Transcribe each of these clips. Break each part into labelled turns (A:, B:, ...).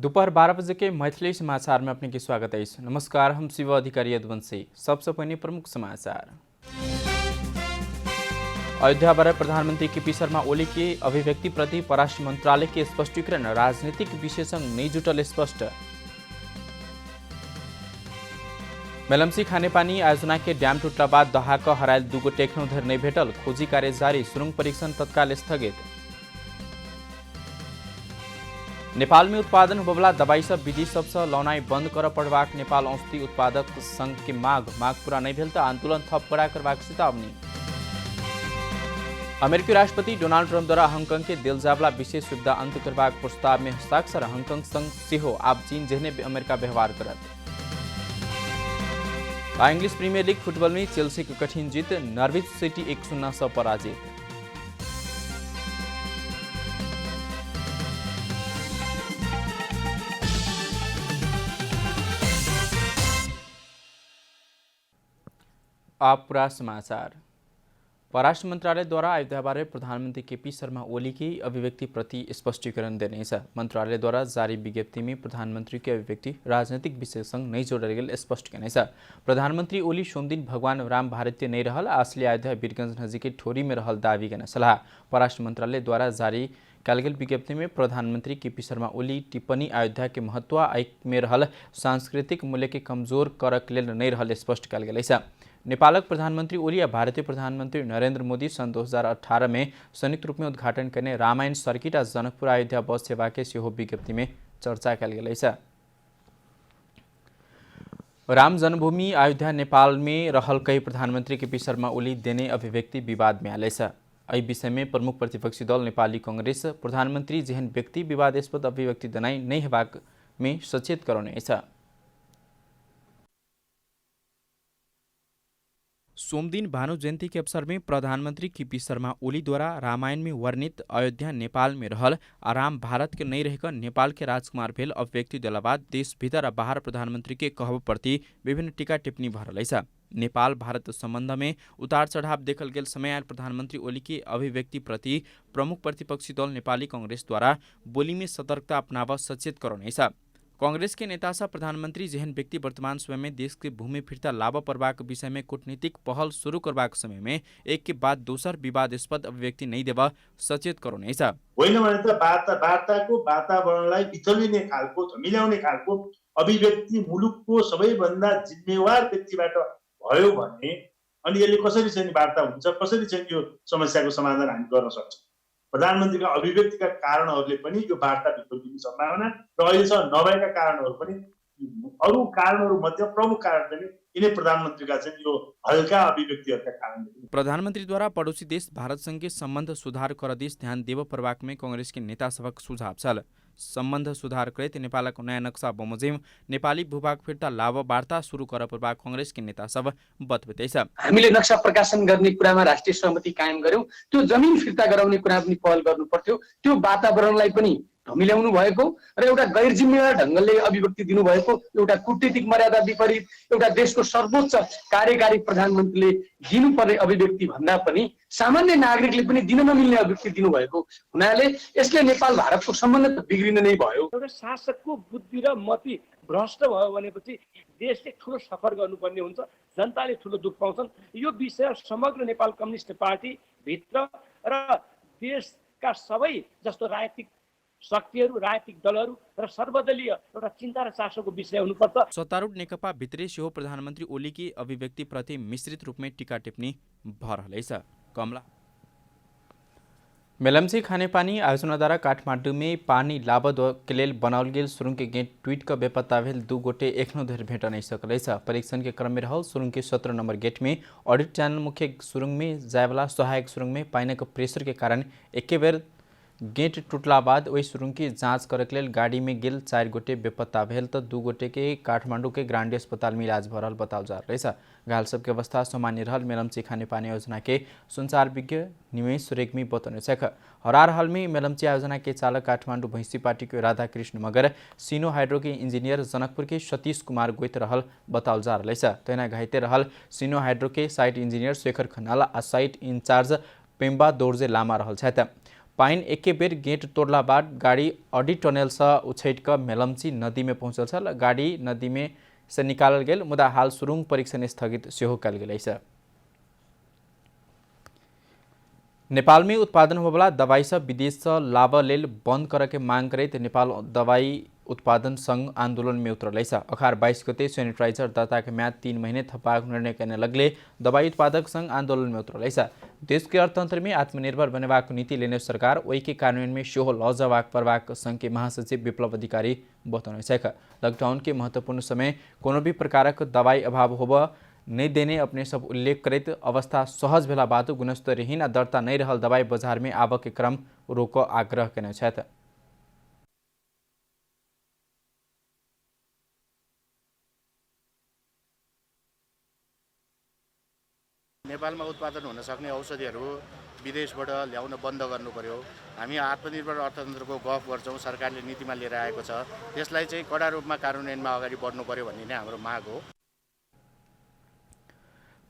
A: दोपहर 12 बजे के मैथिली समाचार में अपने की स्वागत है। नमस्कार, हम शिव अधिकारी यदुवंशी। सबसे पहले प्रमुख समाचार। अयोध्या बारे प्रधानमंत्री केपी शर्मा ओली की अभिव्यक्ति प्रति परराष्ट्र मंत्रालय के स्पष्टीकरण राजनीतिक विशेषज्ञ नहीं जुटल स्पष्ट। मेलम्ची खानेपानी आयोजना के डैम टूटला बाद दहाक हरायल दुगो टेक्नो धर नहीं भेटल, खोजी कार्य जारी, सुरुंग परीक्षण तत्काल स्थगित। नेपाल में उत्पादन होबला दवाई सब विधि सबसे लौनाई बंद कर पड़वाक नेपाल औषधि उत्पादक संघ की माग पूरा नहीं भेल तो आंदोलन थप कड़ा करवाक चेतावनी। अमेरिकी राष्ट्रपति डोनाल्ड ट्रंप द्वारा हांगकांग के दिलजावला विशेष सुविधा अंत करवाक प्रस्ताव में हस्ताक्षर, हांगकांग संघ सेहो आप चीन जहने अमेरिका व्यवहार करत। इंग्लिश प्रीमियर लीग फुटबॉल में चेल्सी की कठिन जीत, नॉर्विच सिटी 1-0 से पराजित। आप पूरा समाचार। परराष्ट्र मंत्रालय द्वारा अयोध्या बारे प्रधानमंत्री केपी शर्मा ओली की अभिव्यक्ति प्रति स्पष्टीकरण देने छ। मंत्रालय द्वारा जारी विज्ञप्ति में प्रधानमंत्री की अभिव्यक्ति राजनीतिक विशेषज्ञ नहीं जोड़ल गेल स्पष्ट करने छ। प्रधानमंत्री ओली सोमदिन भगवान राम भारतीय नहीं रहल, असली अयोध्या वीरगंज नजीक ठोरी में रहल दावी करने सलाह। परराष्ट्र मंत्रालय द्वारा जारी कल गेल विज्ञप्ति में प्रधानमंत्री केपी शर्मा ओली टिप्पणी अयोध्या के महत्व में रहल सांस्कृतिक मूल्य के कमजोर करक लेल नहीं रहल स्पष्ट कल गेल छ। नेपालक प्रधानमंत्री ओली या भारतीय प्रधानमंत्री नरेंद्र मोदी सन 2018 में संयुक्त रूप में उद्घाटन करने रामायण सर्किट आ जनकपुर अयोध्या बस सेवा के सेहो विज्ञप्ति में चर्चा कल गेल छ। राम जन्मभूमि अयोध्या नेपाल में रहल कई प्रधानमंत्री केपी शर्मा ओली देने अभिव्यक्ति विवाद में आले छ। एहि विषय में प्रमुख प्रतिपक्षी दल नेपाली कांग्रेस प्रधानमंत्री जेहन व्यक्ति विवादास्पद अभिव्यक्ति देनाई नहीं हेबाक में सचेत करौने छ। सोमदिन भानु जयंती के अवसर में प्रधानमंत्री केपी शर्मा ओली द्वारा रामायण में वर्णित अयोध्या नेपाल में रहल आराम भारत के नहीं रहकर नेपाल के राजकुमार भेल अभिव्यक्ति देला बाद देश भीतर और बाहर प्रधानमंत्री के कहब प्रति विभिन्न टीका टिप्पणी भरल छ। नेपाल भारत संबंध में उतार चढ़ाव देखल गेल समय आयल प्रधानमंत्री ओली की अभिव्यक्ति प्रति प्रमुख प्रतिपक्षी दल नेपाली कांग्रेस द्वारा बोली में सतर्कता अपनाव सचेत करौने छ। कांग्रेस के नेता सा प्रधानमंत्री जेहन व्यक्ति वर्तमान समय में देश के भूमि फिर्ता लाभ परवाक विषय में कूटनीतिक पहल शुरू करवाक समय में एक के बाद दोसर विवादास्पद अभिव्यक्ति नहीं देवा सचेत करौने छ।
B: होइन भने त वार्ताको वातावरणलाई बिथोलिने खालको झमिल्याउने खालको अभिव्यक्ति मुलुकको सबैभन्दा जिम्मेवार व्यक्तिबाट भयो भने अनि यसले कसरी चाहिँ वार्ता हुन्छ, कसरी चाहिँ यो समस्याको समाधान हामी गर्न सक्छौँ। प्रधानमन्त्रीका अभिव्यक्तिका कारणहरूले पनि यो वार्ता बिथोलिने सम्भावना र अहिलेसम्म नभएका कारणहरू पनि अरू कारणहरू मध्ये प्रमुख कारण चाहिँ यिनै प्रधानमन्त्रीका चाहिँ यो हल्का अभिव्यक्तिहरूका कारणले।
A: प्रधानमंत्री द्वारा पड़ोसी देश भारत संघ के संबंध सुधार कर देश ध्यान देव प्रवाक में कांग्रेस के नेता सबक सुझाव छल। संबंध सुधार करते नेपालक नयाँ नक्सा बमोजिम नेपाली भूभाग फिर्ता लाभ वार्ता शुरू कर प्रवाक कांग्रेस के नेता सब बतबेतैछ।
C: हामीले नक्सा प्रकाशन गर्ने कुरामा राष्ट्रिय सहमति कायम गर्यौं, त्यो जमिन फिर्ता गराउने कुरा पनि पहल गर्नु पर्थ्यो। त्यो वातावरणलाई पनि धमिल्याउनु भएको र एउटा गैर जिम्मेवार ढंगले अभिव्यक्ति दिनुभएको, एउटा कूटनीतिक मर्यादा विपरीत एउटा देशको सर्वोच्च कार्यकारी प्रधानमन्त्रीले दिनुपर्ने अभिव्यक्ति भन्दा पनि सामान्य नागरिकले पनि दिन नमिल्ने अभिव्यक्ति दिनुभएको हुनाले यसले नेपाल भारतको सम्बन्ध त बिग्रिन नै भयो।
D: एउटा शासकको बुद्धि र मति भ्रष्ट भयो भनेपछि देशले ठूलो सफर गर्नुपर्ने हुन्छ, जनताले ठूलो दुख पाउँछन्। यो विषय समग्र नेपाल कम्युनिस्ट पार्टी भित्र र देशका सबै जस्तो राजनीतिक शक्तिहरू, राजनीतिक दलहरू र सर्वदलीय एउटा चिन्ता र चासोको विषय हुनुपर्छ।
A: सत्तारूढ़ नेकपा भित्रै सेहो प्रधानमंत्री ओली की अभिव्यक्ति प्रति मिश्रित रूप में टीका टिप्पणी भरहलेछ। कमला मेलम्ची खानेपानी आयोजना द्वारा काठमाडौँ में पानी लाभ के लेल बनाओल गेल सुरुंग के गेट ट्वीट का बेपत्ता भेल दू गोटे एखनो धरि भेट नहीं सकल। परीक्षण के क्रम में रहल सुरुंग के 17 नंबर गेट में ऑडिट चैनल मुख्य सुरुंग में जायवाला सहायक सुरुंग में पानी का प्रेशर के कारण एके बेर गेट टूटला बाद वही सुरुंग की जांच करक लेल गाड़ी में गेल 4 गोटे बेपत्ता भेल तो 2 गोटे के काठमांडू के ग्रांडी अस्पताल में इलाज भरल बताओ जा रही है। घायल सबके अवस्था सामान्य रहल मेलम्ची खानेपानी योजना के संचार विज्ञ निमेश रेग्मी बतौने छक। हरार हाल में मेलम्ची योजना के चालक काठमांडू भैंसी पार्टी के राधाकृष्ण मगर, सिनो हाइड्रो के इंजीनियर जनकपुर के सतीश कुमार गोइत रहल बताओ जा रही है। तेना घाइते रहल सिनो हाइड्रो के साइट इंजीनियर शेखर खनाल आ साइट इंचार्ज पेम्बा दोर्जे लामा रहल छथि। पाइन एके बेर गेट तोड़ला बाद गाड़ी अडी टनल से उछैट कर मेलम्ची नदी में पहुंचल छल। गाड़ी नदी में से निकालल गेल, मुदा हाल सुरुंग परीक्षण स्थगित सेहो कयल गेल अछि। नेपाल में उत्पादन होबला दवाई सब विदेश से लाब लेल बंद करे के मांग करैत नेपाल दवाई उत्पादन संघ आंदोलन में उतरल अछि। अखार 22 गते सैनिटाइजर दर्ता के म्याद 3 महीने थपाक निर्णय करने लगले दवाई उत्पादक संघ आंदोलन में उतरल अछि। देश के अर्थतंत्र में आत्मनिर्भर बनेबाक नीति लेने सरकार ओहि के कार्यान्वयन में सेहो लजवाक परवाक संघ के महासचिव विप्लव अधिकारी बतौने छथि। लॉकडाउन के महत्वपूर्ण समय कोनो भी प्रकारक दवाई अभाव होब नहीं देने अपने सब उल्लेख करते अवस्था सहज भेला बाद गुणस्तरहीन दर्ता नहीं रहल दवाई बाजार में आब के क्रम रोक आग्रह केने छथि।
E: नेपालमा उत्पादन हुन सक्ने औषधिहरू विदेशबाट ल्याउन बन्द गर्नु पर्यो। हामी आत्मनिर्भर अर्थतन्त्रको गफ गर्छौँ, सरकारले नीतिमा लिएर आएको छ, त्यसलाई चाहिँ कडा रूपमा कार्यान्वयनमा अगाडि बढ्नु पर्यो भन्ने नै हाम्रो माग हो।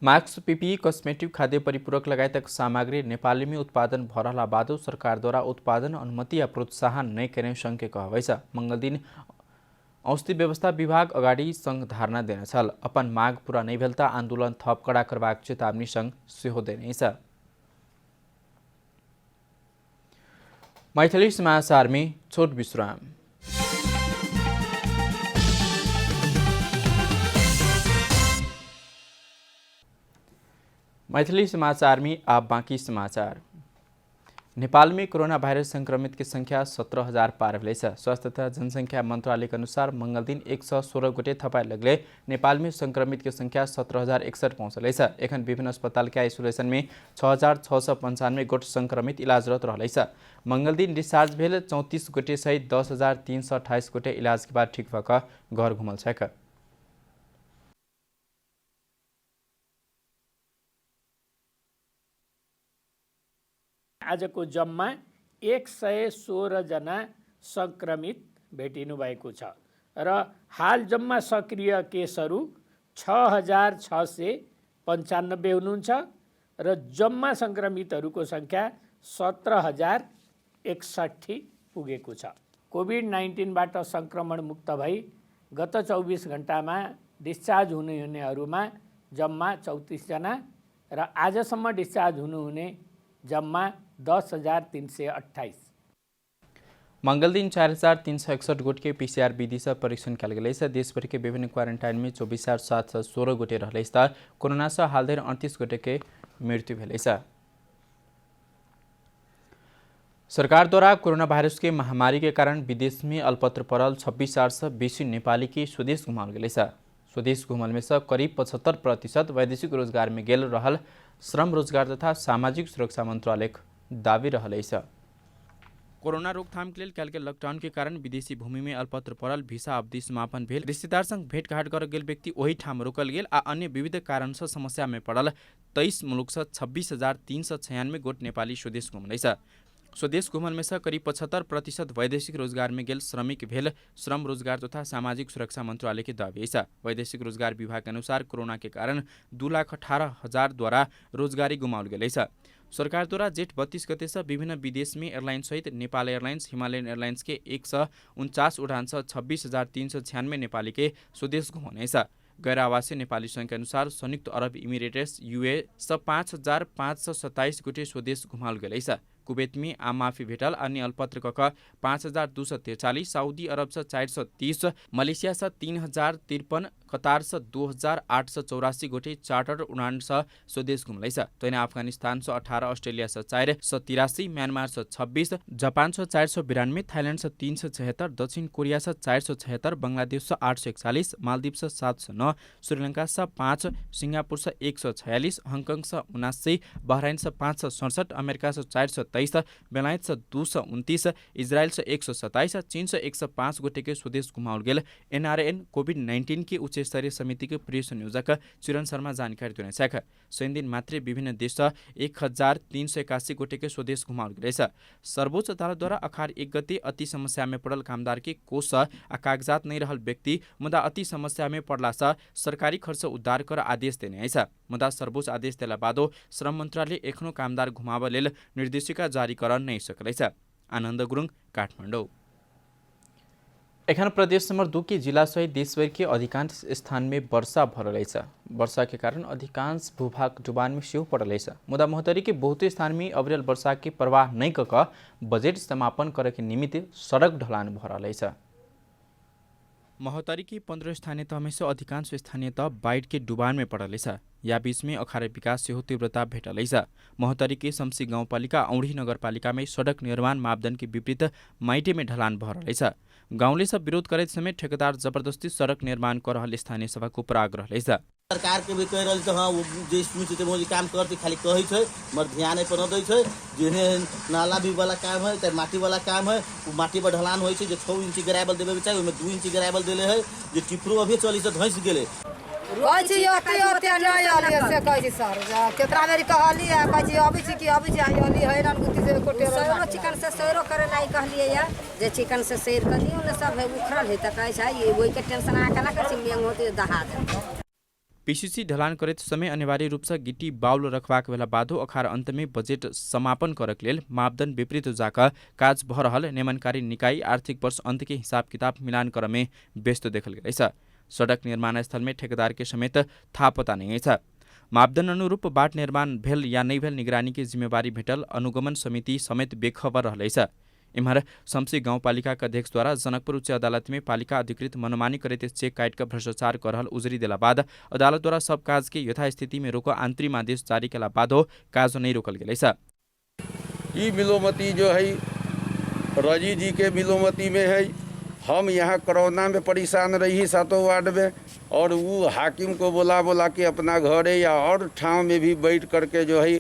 A: मास्क, पीपीई, कस्मेटिक, खाद्य परिपूरक लगायतक सामग्री नेपाली में उत्पादन भरला बाद सरकारद्वारा उत्पादन अनुमति या प्रोत्साहन नहीं करने संघ के कहबै छ। मंगल दिन औषधि व्यवस्था विभाग अगाडि संघ धारणा देने छल। अपन माग पूरा नहीं भेल त आंदोलन थप कड़ा करबाक चेतावनी संघ सेहो देने छ। मैथिली समाचार में छोट विश्राम। मैथिली समाचार में आप बाकी समाचार। नेपाल में कोरोना वायरस संक्रमित की संख्या 17,000 पार भेलै छ। स्वास्थ्य तथा जनसंख्या मंत्रालय के अनुसार मंगल दिन 116 गोटे थपाए लगले नेपाल में संक्रमित की संख्या 17,061 पहुंचल छ। एखन विभिन्न अस्पताल के आइसोलेशन में 6,695 गोट संक्रमित इलाजरत रहलै छ। मंगल दिन डिस्चार्ज भेल 34 गोटे सहित 10,328 गोटे इलाज के बाद ठीक भक घर घुमल छक।
F: आजको जम्मा 116 जना संक्रमित भेटिनु भएको छ र हाल जम्मा सक्रिय केसहरू 6,695 हुनुहुन्छ र जम्मा संक्रमितहरूको संख्या 17,061 पुगेको छ। कोभिड-19बाट संक्रमण मुक्त भई गत 24 घण्टामा डिस्चार्ज हुनेहरूमा जम्मा 34 जना र आजसम्म डिस्चार्ज हुनुहुने जम्मा 10,328।
A: मंगल दिन 4,361 गोट के पीसीआर विधि से परीक्षण कल गए। देशभर के विभिन्न क्वारंटाइन में 24,716 गोटे रहले कोरोना से हाल धरि 38 गोटे के मृत्यु भेलै छ। सरकार द्वारा कोरोना वायरस के महामारी के कारण विदेश में अल्पत्र पड़ल 26,000 से बेसी नेपाली की स्वदेश घुमाल गए। स्वदेश घुमल में से करीब 75% वैदेशिक रोजगार में गेल रहल श्रम रोजगार तथा सामाजिक सुरक्षा मंत्रालय दावी रहलै छ। कोरोना रोकथाम के लिए कल के लॉकडाउन के कारण विदेशी भूमि में अल्पत्र पड़ल वीसा अवधि समापन भेल। रिश्तेदार संग भेंटघाट कर गेल व्यक्ति वही ठाम रोकल गेल आ अन्य विविध कारण से समस्या में पड़ल 23 मुलुक से 26,396 गोट नेपाली स्वदेश घुमलै छ। स्वदेश घुमल में से करीब 75% वैदेशिक रोजगार में गेल श्रमिक भेल श्रम रोजगार तथा सामाजिक सुरक्षा मंत्रालय के दावी है। वैदेशिक रोजगार विभाग के अनुसार कोरोना के कारण 2,18,000 द्वारा रोजगारी गुमाउल गेल छ। सरकार द्वारा जेठ 32 गते से विभिन्न विदेश में एयरलाइन सहित नेपाल एयरलाइंस, हिमालयन एयरलाइंस के 149 उड़ान से 26,396 नेपाली के स्वदेश घुमाउने छ। गैर आवासीय नेपाली संघ के अनुसार संयुक्त अरब इमिरेट्स यूए से 5,527 गोटे स्वदेश घुमाउल गेल छ। कुवैत में आम माफी भेटल अन्य अल्पत्र कक 5,243, सऊदी अरब से 430, मलेशिया से 3,053, कतार से 2,884 गोटे चार्टर उड़ान से स्वदेश घुमलै छ। तैने अफगानिस्तान से 18, ऑस्ट्रेलिया से 483, म्यांमार से 26, जापान से 492, थाईलैंड से 376, दक्षिण कोरिया से 476, बांग्लादेश से 841, मालदीव से 709, श्रीलंका से 5, सिंगापुर से 146, हांगकांग से 79, बहराइन से 567, अमेरिका से 423, बेलायत से 229, इजरायल से 127, चीन से 105 गोटे के स्वदेश घुमाउल गेल। एनआरएन कोभिड-19 के उच्च स्तरीय समितिको प्रिय संयोजक चिरन शर्मा जानकारी दिनेछ। शनि दिन मात्रै विभिन्न देश 1381 गोटेकै स्वदेश घुमाउनु रहेछ। सर्वोच्च अदालतद्वारा अखार 1 गते अति समस्या में पड़ल कामदार के कोष आ कागजात नहीं रहल व्यक्ति मुदा अति समस्या में पड़ला से सरकारी खर्च उद्धार कर आदेश देने है। मुदा सर्वोच्च आदेश देला बादो श्रम मन्त्रालय एखनो कामदार घुमाव लेल निर्देशिका जारी कर नहीं सकलेछ। आनन्द गुरुङ, काठमाडौँ। एखन प्रदेश नंबर 2 के जिला सहित देशभर के अधिकांश स्थान में वर्षा भरल है। वर्षा के कारण अधिकांश भूभाग डुबान में सेहो पड़ल है। मुदा महोत्तरी के बहुते स्थान में अविरल वर्षा के प्रवाह नहीं कक बजेट समापन करे के निमित्त सड़क ढलान भरल है। महोत्तरी की 15 स्थानीय तह में से अधिकांश स्थानीय तह बाढ़ के डुबान में पड़ल है। या बीच में अखाड़े विकास सेहो तीव्रता भेटल है। महोत्तरी के शमसी गाउँपालिका औंढी नगरपालिका में सड़क निर्माण मापदंड के विपरीत माइटे में ढलान भरल है। गाउँले सब विरोध करते समय ठेकेदार जबरदस्ती सड़क निर्माण कर रहल स्थानीय सभा को पराग्रह है।
G: सरकार के भी कह रही हाँ जे मुझे काम करती खाली कही है मगर ध्यान पर न दै छै। जेने नाला भी वाला काम है चाहे माटी वाला काम है वो माटी पर ढलान हो 6 इंची ग्रेवल देवे चाहिए ओमे 2 इंची ग्रेवल दिले है जे टिपरो अभी चली से धंस गेले।
H: कहै छी ओते नहीं आली से कहै छी सर केतना बेरी कहली है कहै छी अबै छी कि अबै छी आली हैरान गुत्ती से कोटे सरो चिकन से सरो करे लाई कहलिए या जे चिकन से सैर करियो न सब है उखड़ल है त कहै छै ये ओइ के टेंशन आ केना कर छी मेंग होते दहा दे।
A: पीसीसी ढलान करैत समय अनिवार्य रूप से गिट्टी बाउल रखबाक बेला बाधो अखार अंत में बजेट समापन करक लेल मापदंड विपरीत जाकर काज भ रहल नियमनकारी निकाय आर्थिक वर्ष अंत के हिसाब किताब मिलान कर में व्यस्त देखल गेल है। सड़क निर्माण स्थल में ठेकेदार के समेत था पता नहीं है। मापदंड अनुरूप बाट निर्माण भेल या नहीं भेल निगरानी की जिम्मेवारी भेटल अनुगमन समिति समेत बेखबर रहल है। इम्हर शमसी गाउँपालिका का अध्यक्षद्वारा जनकपुर उच्च अदालत में पालिका अधिकृत मनमानी करते चेक काट कर भ्रष्टाचार कर रहल उजरी देला बाद अदालतद्वारा सब काज के यथास्थिति में रोक अंतरिम आदेश जारी केला बाद काज नहीं रोकल गेल है।
I: ये मिलोमती जो है रजी जी के मिलोमती में है। हम यहाँ कोरोना में परेशान रही 7 वार्ड में और वो हाकिम को बोला के अपना घरे या और ठाव में भी बैठ करके जो है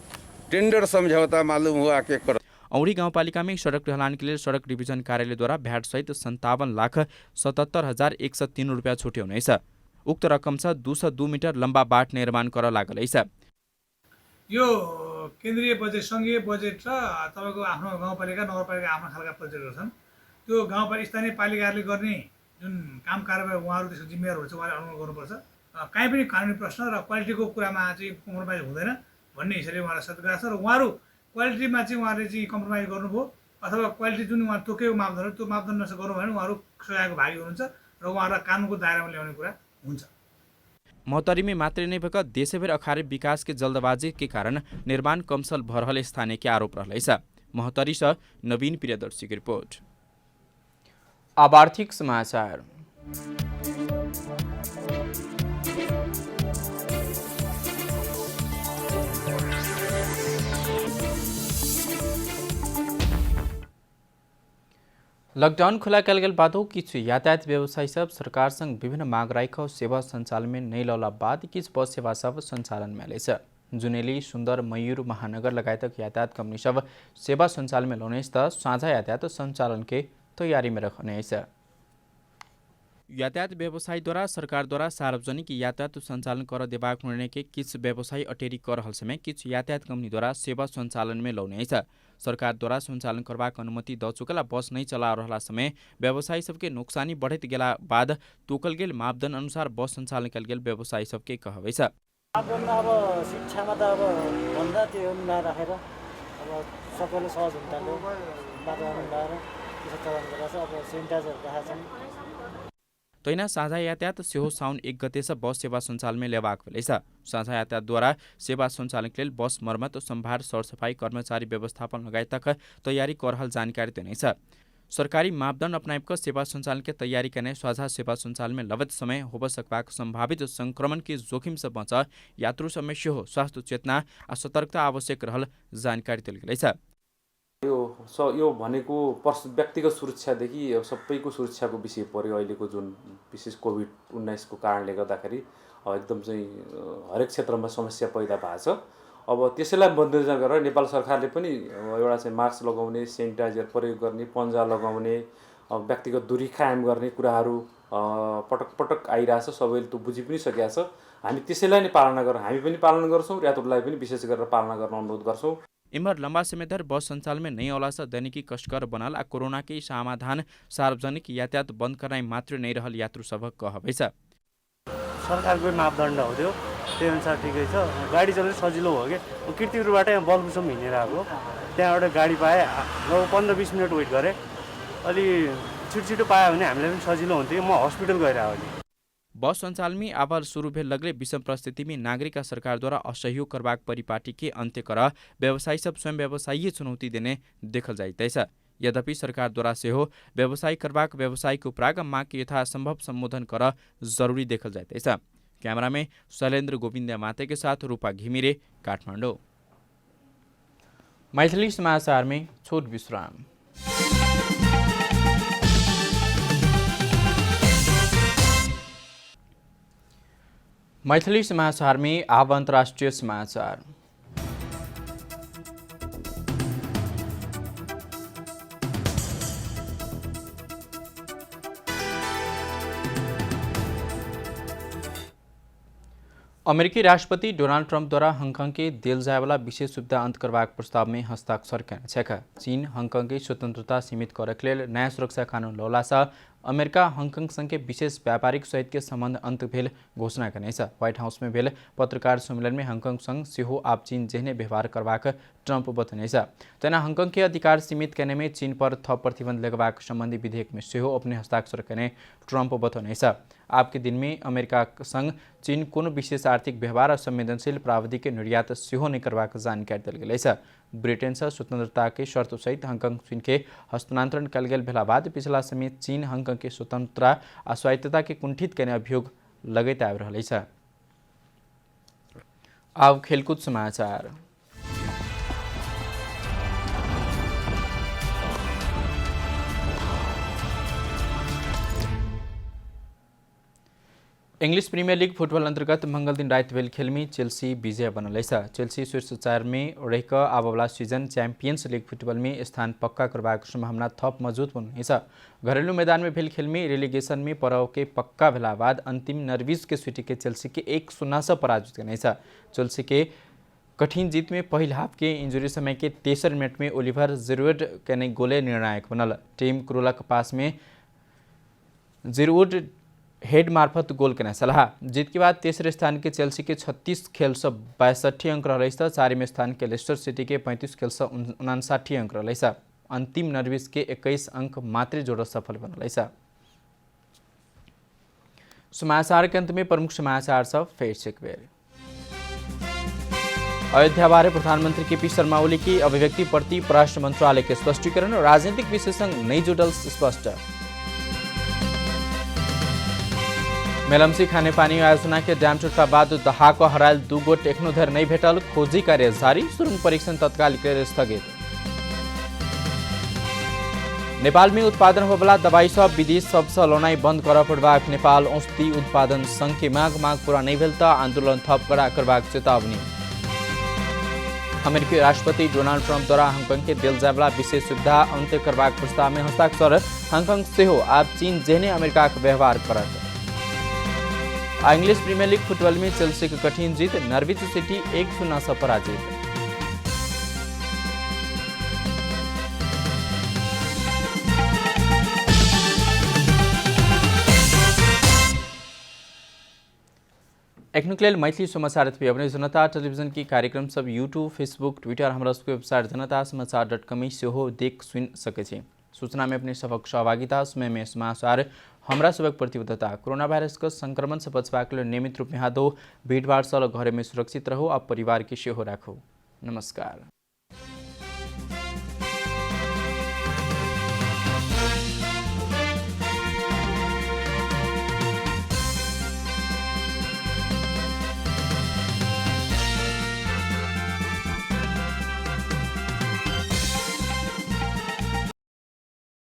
I: टेंडर समझौता मालूम हुआ के कर।
A: औंढी गाउँपालिका में सड़क ढलान के लिए सड़क डिवीजन कार्यालय द्वारा भ्याट सहित 57,77,103 रुपया छुट्याउने छ। उक्त रकम छ 202 मिटर लम्बा बाट निर्माण कर लागल है।
J: यो केन्द्रीय बजेट संघीय बजेट र तपाईको आफ्नो गाउँपालिका नगरपालिका आफ्नो खालका प्रोजेक्टहरू छन्। त्यो गाउँपालिका स्थानीय पालिकाहरूले गर्ने जुन काम कारबाही उहाँहरू त्यसको जिम्मेवार हुन्छ उहाँले अनुमोदन गर्नुपर्छ। काहीँ पनि कानुनी प्रश्न र क्वालिटीको कुरामा चाहिँ कम्प्रोमाइज हुँदैन भन्ने हिसाबले उहाँलाई सत्कार छ र उहाँहरू क्वालिटीमा चाहिँ उहाँले चाहिँ कम्प्रोमाइज गर्नुभयो अथवा क्वालिटी जुन उहाँ तोकेको मापदण्ड त्यो मापदण्ड गर्नु भने उहाँहरू सजायको भागी हुनुहुन्छ र उहाँहरूलाई कानुनको दायरामा ल्याउने कुरा हुन्छ।
A: महोत्तरी में मात्रै नै भएका देशभर अखारे विकास के जल्दबाजी के कारण निर्माण कमसल भरहल स्थानीय के आरोप रहल है। महोत्तरी से नवीन प्रियदर्शी की रिपोर्ट। अब आर्थिक समाचार। लॉकडाउन खुला कल गेल बादो किछु यातायात व्यवसायी सब सरकार संग विभिन्न मांग राख सेवा संचालन में नहीं लौला बाद किछु बस सेवा सब संचालन में आइले छ। जुनेली सुंदर मयूर महानगर लगायतक यातायात कंपनी सब सेवा संचालन में लौने त साझा यातायात संचालन के तैयारी में रखने है। यातायात व्यवसायी द्वारा सरकार द्वारा सार्वजनिक यातायात संचालन कर देबाक निर्णय के किछु व्यवसायी अटेरी कर रहल समय किछु यातायात कंपनी द्वारा सेवा संचालन में लौने है। सरकार द्वारा संचालन करबाक अनुमति द चुकला बस नहीं चला रहला समय व्यवसायी सबके नुकसानी बढ़त गेला बाद तोकल गेल मापदण्ड अनुसार बस संचालन कल गेल व्यवसायी सबके कहबै छ।
K: अब शिक्षामा त अब भन्दा त्यो नराखेर अब सबैले सहज हुन्थ्यो वातावरण भएर त्यसो चलन गरेर अब सेनिटाइजर राखेका छन्।
A: तैना साझा यातायात सेहो साउन 1 गते से बस सेवा संचालन में लेबाक भेलै छ। साझा यातायात द्वारा सेवा संचालन के लिए बस मर्मत संभार सरसफाई कर्मचारी व्यवस्थापन लगायतक तैयारी कर रहल जानकारी देने छ। सरकारी मापदण्ड अपनाइक सेवा संचालन के तैयारी करने साझा सेवा संचालन में लवत समय हो सकबाक संभावित संक्रमण के जोखिम से बच यात्रु समय सेहो स्वास्थ्य चेतना आ सतर्कता आवश्यक रहल जानकारी दिल गेलै छ।
L: यो भनेको व्यक्तिगत सुरक्षादेखि सबैको सुरक्षाको विषय पर्यो। अहिलेको जुन विशेष कोभिड-19 को कारणले गर्दाखेरि एकदम चाहिँ हरेक क्षेत्रमा समस्या पैदा भएको छ। अब त्यसैलाई मध्यनजर गरेर नेपाल सरकारले पनि एउटा चाहिँ मास्क लगाउने, सेनिटाइजर प्रयोग गर्ने, पन्जा लगाउने, व्यक्तिगत दूरी कायम गर्ने कुराहरू पटक पटक आइरहेछ, सबैले त्यो बुझि पनि सकेका छ। हामी त्यसैलाई नै पालना गर्न, हामी पनि पालन गर्छौँ, यात्रुलाई पनि विशेष गरेर पालना गर्न अनुरोध गर्छौँ।
A: इमर लंबा समय धर बस संचालन में नहीं होला से दैनिकी कष्टकर बनल आ कोरोना के समाधान सार्वजनिक यातायात बंद करना मात्र नहीं रहल यात्रु सबक कहबै छ।
K: सरकारको मापदण्ड हो त्यो, त्यही अनुसार ठिकै छ। गाडी चलाउनु सजिलो हो कि किर्तिपुरबाट यहाँ बल्कुसम्म हिँडेर आएको, त्यहाँबाट गाडी पाएँ 15-20 मिनट वेट गरेँ। अलि छिटो पायो भने हामीलाई पनि सजिलो हुन्थ्यो। म हस्पिटल गइरहेको नि।
A: बस संचालन में आवाज शुरू भेल लगले विषम परिस्थिति में नागरिक सरकार द्वारा असहयोग करबाक परिपाटी के अंत्य कर व्यवसायी सब स्वयं व्यवसायी चुनौती देने देखल जाइतैछ। यद्यपि सरकार द्वारा से हो व्यवसाय करबाक व्यवसायिक उपराग माग के यथासंभव संबोधन कर जरूरी देखल जाइतैछ। कैमरा में शैलेन्द्र गोविंद माते के साथ रूपा घिमिरे, काठमाडौँ। मैथिली समाचार में छोट विश्राम। मैथिली समाचार में अब अंतर्राष्ट्रीय समाचार। अमेरिकी राष्ट्रपति डोनाल्ड ट्रंप द्वारा हांगकांग के दिल जाए वाला विशेष सुविधा अंत करबाक प्रस्ताव में हस्ताक्षर करें छ। चीन हांगकांग की स्वतंत्रता सीमित करक लेल नया सुरक्षा कानून लौला से अमेरिका हांगकांग संग के विशेष व्यापारिक सहित के संबंध अंत भेल घोषणा करें। व्हाइट हाउस में भेल पत्रकार सम्मेलन में हांगकांग संग सेहो आप चीन जहने व्यवहार करबाक ट्रंप बतने तेना हांगकांग के अधिकार सीमित करने में चीन पर थप प्रतिबंध लगवाक संबंधी विधेयक में सेहो अपने हस्ताक्षर करें ट्रंप बतने आपके दिन में अमेरिका संग चीन कोनो विशेष आर्थिक व्यवहार और संवेदनशील प्रावधि के निर्यात सेहो नहीं करबाक जानकारी दिल गेल। ब्रिटेन से स्वतंत्रता के शर्त सहित हांगकांग चीन के हस्तांतरण कल गेल भेला बाद पिछला समय चीन हांगकांग के स्वतंत्रता आ स्वायत्तता के कुंठित करने अभियोग लगैत आबि रहल अछि। अब खेलकूद समाचार। इंग्लिश प्रीमियर लीग फुटबॉल अंतर्गत मंगल दिन रात भेल खेल में चेल्सी विजय बनल। चेल्सी शीर्ष 4 में रह आबला सीजन चैंपियंस लीग फुटबॉल में स्थान पक्का करबाक संभावना थप मजबूत बनल। घरेलू मैदान में भेल खेल में रेलीगेशन में पड़ाव के पक्का भेला बाद अंतिम नॉर्विच के स्वीटी के चेल्सी के 1-0 से पराजित करने। चेल्सी के कठिन जीत में पहल हाफ के इंजरी समय के 63 मिनट में ओलिवर जिरूड के गोले निर्णायक बनल। टीम क्रूलक पास में जिरूड हेड मार्फत गोल करने सलाह। जीत के बाद तीसरे स्थान के चेल्सी के 36 खेल से 62 अंक रहा। 4वें स्थान के लेस्टर सिटी के 35 खेल से 59 अंक रहा। अंतिम नॉर्विच के 21 अंक मात्र जोड़ सफल बनल। समाचार के अंत में प्रमुख समाचार सब फिर से एक बेर। अयोध्या बारे प्रधानमंत्री केपी शर्मा ओली की अभिव्यक्ति प्रति परराष्ट्र मंत्रालय के स्पष्टीकरण। राजनीतिक विशेषज्ञ नहीं जुड़ल स्पष्ट। मेलम्सी खानेपानी आयोजना के डैम टूटा बाद दहाको हरायल 2 गोट एखनो धरि नहीं भेटल। खोजी कार्य जारी। सुरुंग परीक्षण तत्कालिक स्थगित। नेपाल में उत्पादन होबला दवाई सब विदेश सबसे लौनाई बंद कर पड़बाक नेपाल औषधि उत्पादन संघ के माग पूरा नहीं भेल त आंदोलन थप कड़ा करबाक चेतावनी। अमेरिकी राष्ट्रपति डोनाल्ड ट्रंप द्वारा हांगकांग के दिल जाए वाला विशेष सुविधा अंत्य करबाक प्रस्ताव में हस्ताक्षर। हांगकांग सेहो आप चीन जहने अमेरिका के व्यवहार करत। इंग्लिश प्रीमियर लीग फुटबॉल में चेल्सी की कठिन जीत। नॉर्विच सिटी 1-0 से पराजित। एक मैथिली समाचार अपने जनता टेलीविजन की कार्यक्रम सब यूट्यूब फेसबुक ट्विटर हमारा वेबसाइट जनता समाचार.com में सेहो देख सुन सके। सूचना में अपने सबक सहभागिता समय में समाचार हमरा सबक प्रतिबद्धता। कोरोना वायरस का संक्रमण से बचबाक लेल नियमित रूप में हाथ धो, भीड़ भाड़ से घरे में सुरक्षित रहो और परिवार की सेहो राखो। नमस्कार।